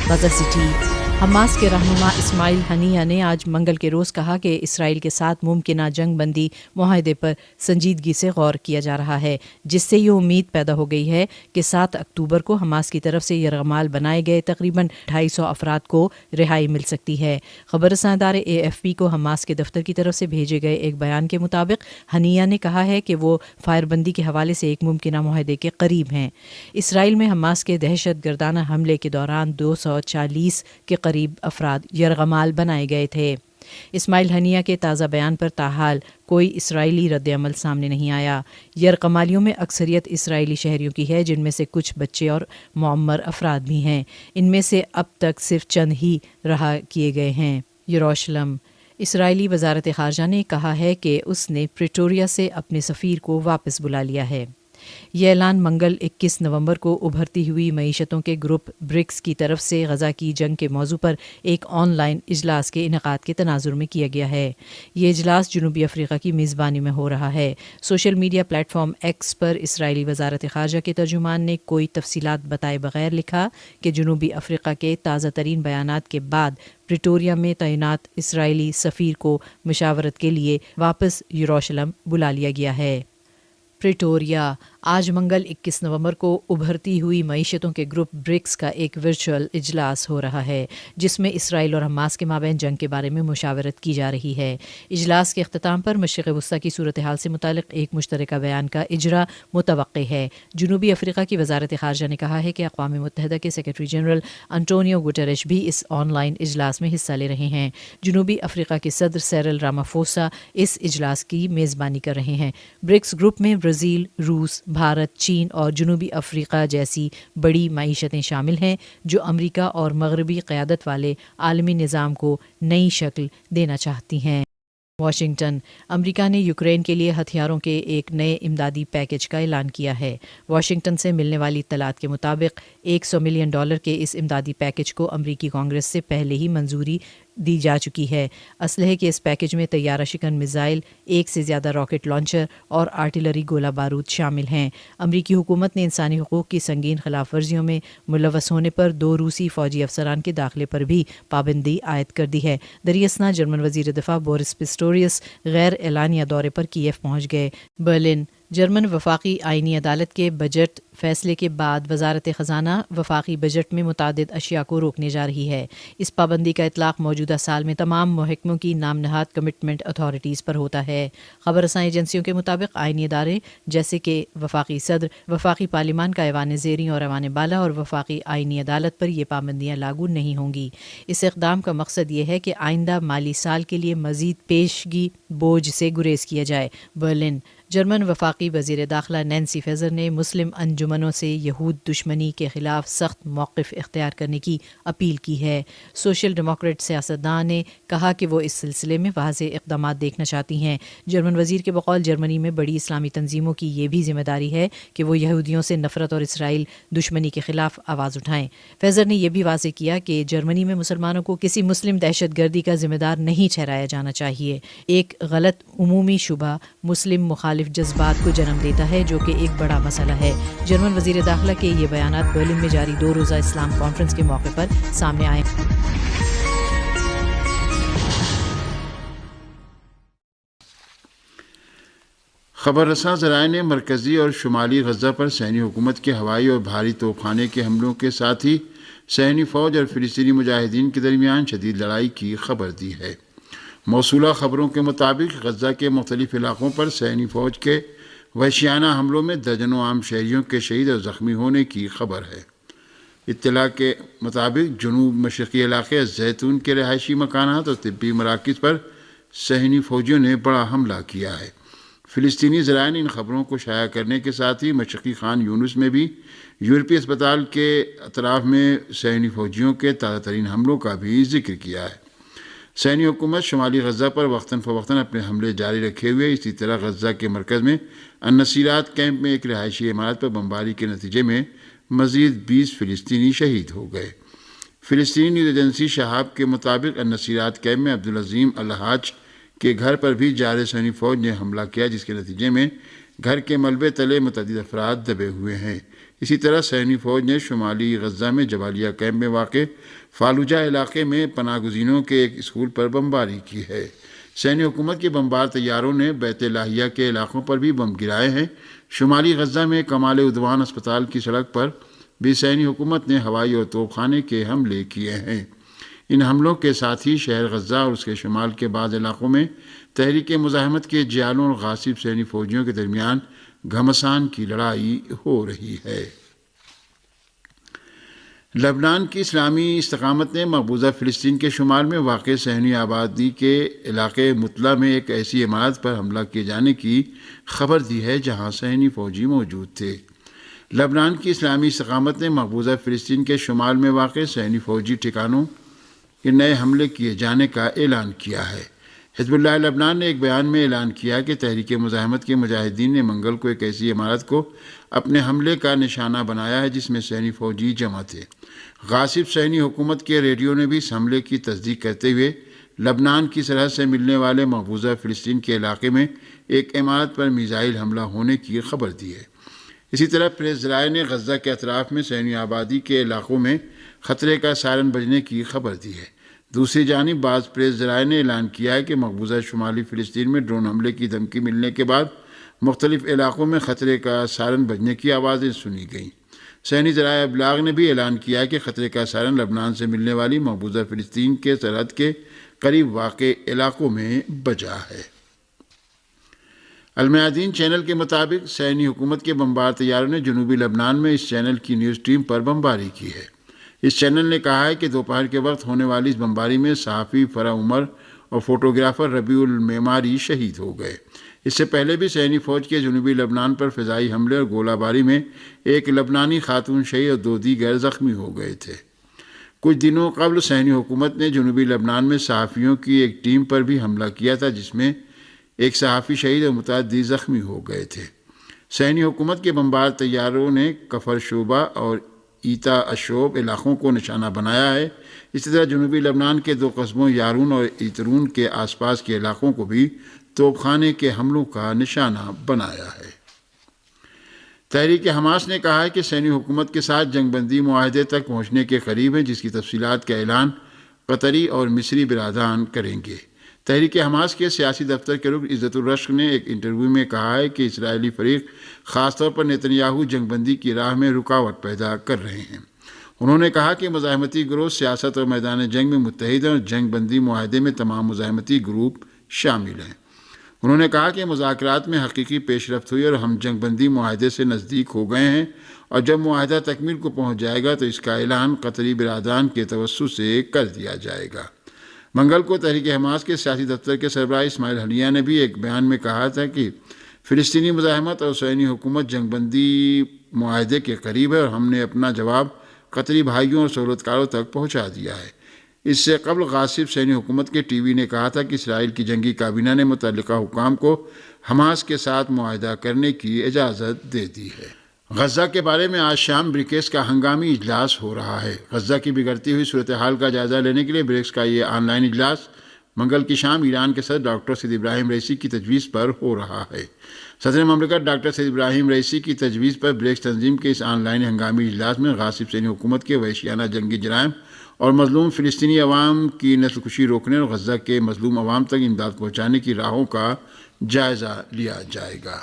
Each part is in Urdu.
غزہ سٹی۔ حماس کے رہنما اسماعیل ہنیہ نے آج منگل کے روز کہا کہ اسرائیل کے ساتھ ممکنہ جنگ بندی معاہدے پر سنجیدگی سے غور کیا جا رہا ہے، جس سے یہ امید پیدا ہو گئی ہے کہ 7 اکتوبر کو حماس کی طرف سے یرغمال بنائے گئے تقریباً 250 افراد کو رہائی مل سکتی ہے۔ خبر رساں ادارے AFP کو حماس کے دفتر کی طرف سے بھیجے گئے ایک بیان کے مطابق ہنیہ نے کہا ہے کہ وہ فائر بندی کے حوالے سے ایک ممکنہ معاہدے کے قریب ہیں۔ اسرائیل میں حماس کے دہشت گردانہ حملے کے دوران 240 کے قریب افراد یرغمال بنائے گئے تھے۔ اسماعیل ہنیہ کے تازہ بیان پر تاحال کوئی اسرائیلی رد عمل سامنے نہیں آیا۔ یرغمالیوں میں اکثریت اسرائیلی شہریوں کی ہے، جن میں سے کچھ بچے اور معمر افراد بھی ہیں۔ ان میں سے اب تک صرف چند ہی رہا کیے گئے ہیں۔ یروشلم۔ اسرائیلی وزارت خارجہ نے کہا ہے کہ اس نے پریٹوریا سے اپنے سفیر کو واپس بلا لیا ہے۔ یہ اعلان منگل 21 نومبر کو ابھرتی ہوئی معیشتوں کے گروپ برکس کی طرف سے غزہ کی جنگ کے موضوع پر ایک آن لائن اجلاس کے انعقاد کے تناظر میں کیا گیا ہے۔ یہ اجلاس جنوبی افریقہ کی میزبانی میں ہو رہا ہے۔ Social media platform X پر اسرائیلی وزارت خارجہ کے ترجمان نے کوئی تفصیلات بتائے بغیر لکھا کہ جنوبی افریقہ کے تازہ ترین بیانات کے بعد پریٹوریا میں تعینات اسرائیلی سفیر کو مشاورت کے لیے واپس یروشلم بلا لیا گیا ہے۔ پریٹوریا۔ آج منگل 21 نومبر کو ابھرتی ہوئی معیشتوں کے گروپ برکس کا ایک ورچوئل اجلاس ہو رہا ہے، جس میں اسرائیل اور حماس کے مابین جنگ کے بارے میں مشاورت کی جا رہی ہے۔ اجلاس کے اختتام پر مشرق وسطیٰ کی صورتحال سے متعلق ایک مشترکہ بیان کا اجرا متوقع ہے۔ جنوبی افریقہ کی وزارت خارجہ نے کہا ہے کہ اقوام متحدہ کے سیکرٹری جنرل انٹونیو گوٹریش بھی اس آن لائن اجلاس میں حصہ لے رہے ہیں۔ جنوبی افریقہ کے صدر سیرل رامافوسا اس اجلاس کی میزبانی کر رہے ہیں۔ برکس گروپ میں برازیل، روس، بھارت، چین اور جنوبی افریقہ جیسی بڑی معیشتیں شامل ہیں، جو امریکہ اور مغربی قیادت والے عالمی نظام کو نئی شکل دینا چاہتی ہیں۔ واشنگٹن۔ امریکہ نے یوکرین کے لیے ہتھیاروں کے ایک نئے امدادی پیکج کا اعلان کیا ہے۔ واشنگٹن سے ملنے والی اطلاعات کے مطابق $100 ملین کے اس امدادی پیکج کو امریکی کانگریس سے پہلے ہی منظوری دی جا چکی ہے۔ اسلحے کے اس پیکج میں طیارہ شکن میزائل، 1 سے زیادہ راکٹ لانچر اور آرٹلری گولہ بارود شامل ہیں۔ امریکی حکومت نے انسانی حقوق کی سنگین خلاف ورزیوں میں ملوث ہونے پر 2 روسی فوجی افسران کے داخلے پر بھی پابندی عائد کر دی ہے۔ دریاسنا جرمن وزیر دفاع بورس پسٹوریس غیر اعلانیہ دورے پر کیف پہنچ گئے۔ برلن۔ جرمن وفاقی آئینی عدالت کے بجٹ فیصلے کے بعد وزارت خزانہ وفاقی بجٹ میں متعدد اشیاء کو روکنے جا رہی ہے۔ اس پابندی کا اطلاق موجودہ سال میں تمام محکموں کی نام نہاد کمٹمنٹ اتھارٹیز پر ہوتا ہے۔ خبر رساں ایجنسیوں کے مطابق آئینی ادارے جیسے کہ وفاقی صدر، وفاقی پارلیمان کا ایوان زیریں اور ایوان بالا اور وفاقی آئینی عدالت پر یہ پابندیاں لاگو نہیں ہوں گی۔ اس اقدام کا مقصد یہ ہے کہ آئندہ مالی سال کے لیے مزید پیشگی بوجھ سے گریز کیا جائے۔ برلن۔ جرمن وفاقی وزیر داخلہ نینسی فیزر نے مسلم انجمنوں سے یہود دشمنی کے خلاف سخت موقف اختیار کرنے کی اپیل کی ہے۔ سوشل ڈیموکریٹ سیاستدان نے کہا کہ وہ اس سلسلے میں واضح اقدامات دیکھنا چاہتی ہیں۔ جرمن وزیر کے بقول جرمنی میں بڑی اسلامی تنظیموں کی یہ بھی ذمہ داری ہے کہ وہ یہودیوں سے نفرت اور اسرائیل دشمنی کے خلاف آواز اٹھائیں۔ فیزر نے یہ بھی واضح کیا کہ جرمنی میں مسلمانوں کو کسی مسلم دہشت گردی کا ذمہ دار نہیں ٹھہرایا جانا چاہیے۔ ایک غلط عمومی شبہ مسلم مخالف جذبات کو جنم دیتا ہے، جو کہ ایک بڑا مسئلہ ہے۔ جرمن وزیر داخلہ کے یہ بیانات برلن میں جاری 2 روزہ اسلام کانفرنس کے موقع پر سامنے آئے۔ خبر رساں ذرائع نے مرکزی اور شمالی غزہ پر صہیونی حکومت کے ہوائی اور بھاری توپ خانے کے حملوں کے ساتھ ہی صہیونی فوج اور فلسطینی مجاہدین کے درمیان شدید لڑائی کی خبر دی ہے۔ موصولہ خبروں کے مطابق غزہ کے مختلف علاقوں پر صہیونی فوج کے وحشیانہ حملوں میں درجنوں عام شہریوں کے شہید اور زخمی ہونے کی خبر ہے۔ اطلاع کے مطابق جنوب مشرقی علاقے زیتون کے رہائشی مکانات اور طبی مراکز پر صہیونی فوجیوں نے بڑا حملہ کیا ہے۔ فلسطینی ذرائع نے ان خبروں کو شائع کرنے کے ساتھ ہی مشرقی خان یونس میں بھی یورپی اسپتال کے اطراف میں صہیونی فوجیوں کے تازہ ترین حملوں کا بھی ذکر کیا ہے۔ صہیونی حکومت شمالی غزہ پر وقتاً فوقتاً اپنے حملے جاری رکھے ہوئے اسی طرح غزہ کے مرکز میں النصیرات کیمپ میں ایک رہائشی عمارت پر بمباری کے نتیجے میں مزید 20 فلسطینی شہید ہو گئے۔ فلسطینی نیوز ایجنسی شہاب کے مطابق النصیرات کیمپ میں عبدالعظیم الحاج کے گھر پر بھی جارح صہیونی فوج نے حملہ کیا، جس کے نتیجے میں گھر کے ملبے تلے متعدد افراد دبے ہوئے ہیں۔ اسی طرح سینی فوج نے شمالی غزہ میں جبالیہ کیمپ میں واقع فالوجہ علاقے میں پناہ گزینوں کے ایک اسکول پر بمباری کی ہے۔ سینی حکومت کے بمبار طیاروں نے بیت لاہیہ کے علاقوں پر بھی بم گرائے ہیں۔ شمالی غزہ میں کمال عدوان اسپتال کی سڑک پر بھی سینی حکومت نے ہوائی اور توپ خانے کے حملے کیے ہیں۔ ان حملوں کے ساتھ ہی شہر غزہ اور اس کے شمال کے بعض علاقوں میں تحریک مزاحمت کے جیالوں اور غاصب سینی فوجیوں کے درمیان گھمسان کی لڑائی ہو رہی ہے۔ لبنان کی اسلامی استقامت نے مقبوضہ فلسطین کے شمال میں واقع صہیونی آبادی کے علاقے مطلع میں ایک ایسی عمارت پر حملہ کیے جانے کی خبر دی ہے جہاں صہیونی فوجی موجود تھے۔ لبنان کی اسلامی استقامت نے مقبوضہ فلسطین کے شمال میں واقع صہیونی فوجی ٹھکانوں کے نئے حملے کیے جانے کا اعلان کیا ہے۔ حزب اللہ لبنان نے ایک بیان میں اعلان کیا کہ تحریک مزاحمت کے مجاہدین نے منگل کو ایک ایسی عمارت کو اپنے حملے کا نشانہ بنایا ہے جس میں صہیونی فوجی جمع تھے۔ غاصب صہیونی حکومت کے ریڈیو نے بھی اس حملے کی تصدیق کرتے ہوئے لبنان کی سرحد سے ملنے والے مقبوضہ فلسطین کے علاقے میں ایک عمارت پر میزائل حملہ ہونے کی خبر دی ہے۔ اسی طرح پریس ذرائع نے غزہ کے اطراف میں صہیونی آبادی کے علاقوں میں خطرے کا سائرن بجنے کی خبر دی ہے۔ دوسری جانب بعض پریس ذرائع نے اعلان کیا ہے کہ مقبوضہ شمالی فلسطین میں ڈرون حملے کی دھمکی ملنے کے بعد مختلف علاقوں میں خطرے کا سائرن بجنے کی آوازیں سنی گئیں۔ صہیونی ذرائع ابلاغ نے بھی اعلان کیا کہ خطرے کا سائرن لبنان سے ملنے والی مقبوضہ فلسطین کے سرحد کے قریب واقع علاقوں میں بجا ہے۔ المیادین چینل کے مطابق صہیونی حکومت کے بمبار طیاروں نے جنوبی لبنان میں اس چینل کی نیوز ٹیم پر بمباری کی ہے۔ اس چینل نے کہا ہے کہ دوپہر کے وقت ہونے والی اس بمباری میں صحافی فرح عمر اور فوٹوگرافر ربیع المعماری شہید ہو گئے۔ اس سے پہلے بھی صہیونی فوج کے جنوبی لبنان پر فضائی حملے اور گولہ باری میں ایک لبنانی خاتون شہید اور 2 دیگر زخمی ہو گئے تھے۔ کچھ دنوں قبل صہیونی حکومت نے جنوبی لبنان میں صحافیوں کی ایک ٹیم پر بھی حملہ کیا تھا جس میں ایک صحافی شہید اور متعدد زخمی ہو گئے تھے۔ صہیونی حکومت کے بمبار طیاروں نے کفر شعبہ اور ایتا اشوب علاقوں کو نشانہ بنایا ہے۔ اسی طرح جنوبی لبنان کے 2 قصبوں یارون اور ایترون کے آس پاس کے علاقوں کو بھی توپ خانے کے حملوں کا نشانہ بنایا ہے۔ تحریک حماس نے کہا ہے کہ صہیونی حکومت کے ساتھ جنگ بندی معاہدے تک پہنچنے کے قریب ہیں جس کی تفصیلات کا اعلان قطری اور مصری برادران کریں گے۔ تحریک حماس کے سیاسی دفتر کے رکن عزت الرشق نے ایک انٹرویو میں کہا ہے کہ اسرائیلی فریق خاص طور پر نیتنیاہو جنگ بندی کی راہ میں رکاوٹ پیدا کر رہے ہیں۔ انہوں نے کہا کہ مزاحمتی گروہ سیاست اور میدان جنگ میں متحد ہیں اور جنگ بندی معاہدے میں تمام مزاحمتی گروپ شامل ہیں۔ انہوں نے کہا کہ مذاکرات میں حقیقی پیش رفت ہوئی اور ہم جنگ بندی معاہدے سے نزدیک ہو گئے ہیں اور جب معاہدہ تکمیل کو پہنچ جائے گا تو اس کا اعلان قطری برادران کے توسط سے کر دیا جائے گا۔ منگل کو تحریک حماس کے سیاسی دفتر کے سربراہ اسماعیل ہنیہ نے بھی ایک بیان میں کہا تھا کہ فلسطینی مزاحمت اور صہیونی حکومت جنگ بندی معاہدے کے قریب ہے اور ہم نے اپنا جواب قطری بھائیوں اور سہولتکاروں تک پہنچا دیا ہے۔ اس سے قبل غاصب صہیونی حکومت کے ٹی وی نے کہا تھا کہ اسرائیل کی جنگی کابینہ نے متعلقہ حکام کو حماس کے ساتھ معاہدہ کرنے کی اجازت دے دی ہے۔ غزہ کے بارے میں آج شام بریکس کا ہنگامی اجلاس ہو رہا ہے۔ غزہ کی بگڑتی ہوئی صورتحال کا جائزہ لینے کے لیے بریکس کا یہ آن لائن اجلاس منگل کی شام ایران کے صدر ڈاکٹر سید ابراہیم رئیسی کی تجویز پر ہو رہا ہے۔ صدر مملکت ڈاکٹر سید ابراہیم رئیسی کی تجویز پر بریکس تنظیم کے اس آن لائن ہنگامی اجلاس میں غاصب صہیونی حکومت کے وحشیانہ جنگی جرائم اور مظلوم فلسطینی عوام کی نسل کشی روکنے اور غزہ کے مظلوم عوام تک امداد پہنچانے کی راہوں کا جائزہ لیا جائے گا۔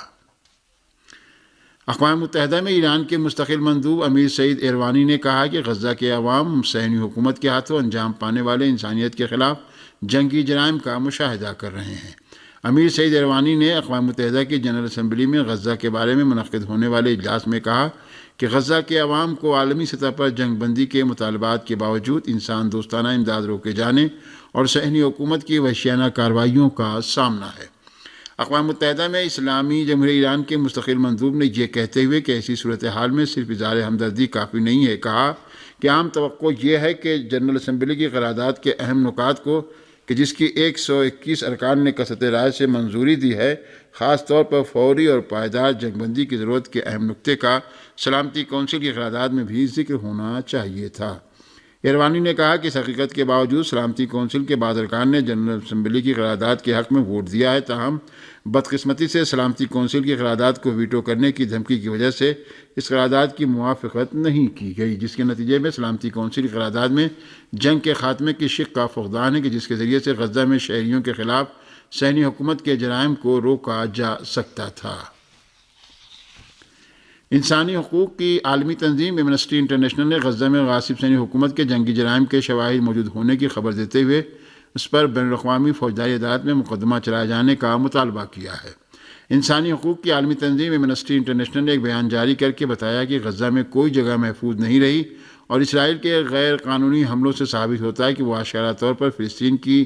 اقوام متحدہ میں ایران کے مستقل مندوب امیر سعید ایروانی نے کہا کہ غزہ کے عوام صہیونی حکومت کے ہاتھوں انجام پانے والے انسانیت کے خلاف جنگی جرائم کا مشاہدہ کر رہے ہیں۔ امیر سعید ایروانی نے اقوام متحدہ کی جنرل اسمبلی میں غزہ کے بارے میں منعقد ہونے والے اجلاس میں کہا کہ غزہ کے عوام کو عالمی سطح پر جنگ بندی کے مطالبات کے باوجود انسان دوستانہ امداد روکے جانے اور صہیونی حکومت کی وحشیانہ کارروائیوں کا سامنا ہے۔ اقوام متحدہ میں اسلامی جمہوریہ ایران کے مستقل مندوب نے یہ کہتے ہوئے کہ ایسی صورتحال میں صرف اظہار ہمدردی کافی نہیں ہے کہا کہ عام توقع یہ ہے کہ جنرل اسمبلی کی قرارداد کے اہم نکات کو کہ جس کی 121 ارکان نے کثرت رائے سے منظوری دی ہے، خاص طور پر فوری اور پائیدار جنگ بندی کی ضرورت کے اہم نقطے کا سلامتی کونسل کی قرارداد میں بھی ذکر ہونا چاہیے تھا۔ ایروانی نے کہا کہ اس حقیقت کے باوجود سلامتی کونسل کے بعض ارکان نے جنرل اسمبلی کی قرارداد کے حق میں ووٹ دیا ہے، تاہم بدقسمتی سے سلامتی کونسل کی قرارداد کو ویٹو کرنے کی دھمکی کی وجہ سے اس قرارداد کی موافقت نہیں کی گئی، جس کے نتیجے میں سلامتی کونسل کی قرارداد میں جنگ کے خاتمے کی شق کا فقدان ہے کہ جس کے ذریعے سے غزہ میں شہریوں کے خلاف صہیونی حکومت کے جرائم کو روکا جا سکتا تھا۔ انسانی حقوق کی عالمی تنظیم ایمنسٹی انٹرنیشنل نے غزہ میں غاصب صہیونی حکومت کے جنگی جرائم کے شواہد موجود ہونے کی خبر دیتے ہوئے اس پر بین الاقوامی فوجداری عدالت میں مقدمہ چلائے جانے کا مطالبہ کیا ہے۔ انسانی حقوق کی عالمی تنظیم ایمنسٹی انٹرنیشنل نے ایک بیان جاری کر کے بتایا کہ غزہ میں کوئی جگہ محفوظ نہیں رہی اور اسرائیل کے غیر قانونی حملوں سے ثابت ہوتا ہے کہ وہ اشارہ طور پر فلسطین کی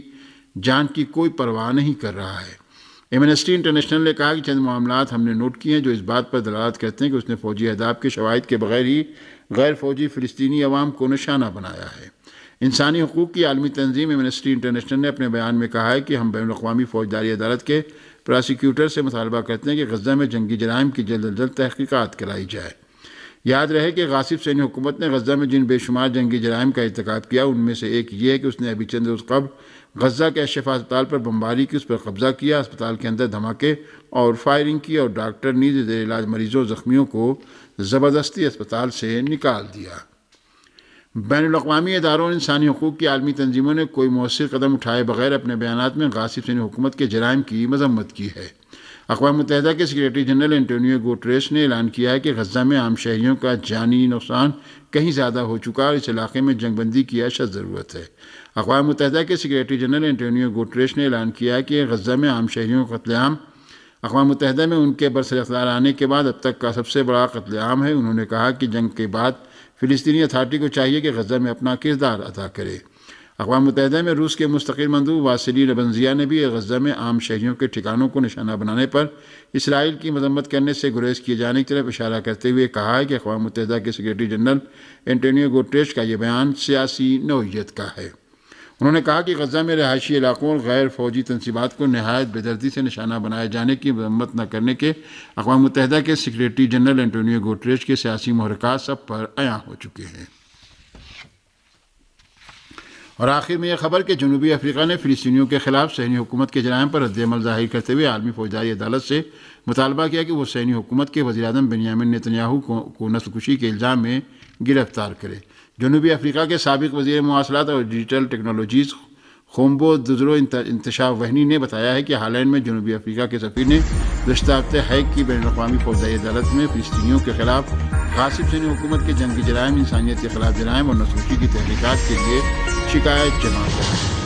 جان کی کوئی پرواہ نہیں کر رہا ہے۔ ایمنسٹی انٹرنیشنل نے کہا کہ چند معاملات ہم نے نوٹ کیے ہیں جو اس بات پر دلالت کرتے ہیں کہ اس نے فوجی اہداف کے شواہد کے بغیر ہی غیر فوجی فلسطینی عوام کو نشانہ بنایا ہے۔ انسانی حقوق کی عالمی تنظیم ایمنسٹی انٹرنیشنل نے اپنے بیان میں کہا ہے کہ ہم بین الاقوامی فوجداری عدالت کے پراسیکیوٹر سے مطالبہ کرتے ہیں کہ غزہ میں جنگی جرائم کی جلد از جلد تحقیقات کرائی جائے۔ یاد رہے کہ غاصب صہیونی حکومت نے غزہ میں جن بے شمار جنگی جرائم کا ارتکاب کیا ان میں سے ایک یہ ہے کہ اس نے ابھی چند روز قبل غزہ کے الشفا اسپتال پر بمباری کی، اس پر قبضہ کیا، اسپتال کے اندر دھماکے اور فائرنگ کی اور ڈاکٹر نیز زیر علاج مریضوں زخمیوں کو زبردستی اسپتال سے نکال دیا۔ بین الاقوامی اداروں اور انسانی حقوق کی عالمی تنظیموں نے کوئی مؤثر قدم اٹھائے بغیر اپنے بیانات میں غاصب صہیونی حکومت کے جرائم کی مذمت کی ہے۔ اقوام متحدہ کے سیکریٹری جنرل اینٹونیو گوٹریس نے اعلان کیا ہے کہ غزہ میں عام شہریوں کا جانی نقصان کہیں زیادہ ہو چکا اور اس علاقے میں جنگ بندی کی اشد ضرورت ہے۔ اقوام متحدہ کے سیکریٹری جنرل اینٹونیو گوٹریس نے اعلان کیا ہے کہ غزہ میں عام شہریوں کا قتل عام اقوام متحدہ میں ان کے برسر اقتدار آنے کے بعد اب تک کا سب سے بڑا قتل عام ہے۔ انہوں نے کہا کہ جنگ کے بعد فلسطینی اتھارٹی کو چاہیے کہ غزہ میں اپنا کردار ادا کرے۔ اقوام متحدہ میں روس کے مستقل مندوب واسیلی نبنزیا نے بھی غزہ میں عام شہریوں کے ٹھکانوں کو نشانہ بنانے پر اسرائیل کی مذمت کرنے سے گریز کیے جانے کی طرف اشارہ کرتے ہوئے کہا ہے کہ اقوام متحدہ کے سیکریٹری جنرل اینٹونیو گوٹریس کا یہ بیان سیاسی نوعیت کا ہے۔ انہوں نے کہا کہ غزہ میں رہائشی علاقوں اور غیر فوجی تنصیبات کو نہایت بے دردی سے نشانہ بنائے جانے کی مذمت نہ کرنے کے اقوام متحدہ کے سیکریٹری جنرل اینٹونیو گوٹریس کے سیاسی محرکات سب پر عیاں ہو چکے ہیں۔ اور آخر میں یہ خبر کہ جنوبی افریقہ نے فلسطینیوں کے خلاف صہیونی حکومت کے جرائم پر رد عمل ظاہر کرتے ہوئے عالمی فوجداری عدالت سے مطالبہ کیا کہ وہ صہیونی حکومت کے وزیر اعظم بنیامین نتنیاہو کو نسل کشی کے الزام میں گرفتار کرے۔ جنوبی افریقہ کے سابق وزیر مواصلات اور ڈیجیٹل ٹیکنالوجیز خومبو دزرو انتشا وہنی نے بتایا ہے کہ ہالینڈ میں جنوبی افریقہ کے سفیر نے گزشتہ ہفتے ہیگ کی بین الاقوامی فوجداری عدالت میں فلسطینیوں کے خلاف غاصب صہیونی حکومت کے جنگی جرائم، انسانیت کے خلاف جرائم اور نسل کشی کی تحریکات کے لیے شکایت جمع کرائی۔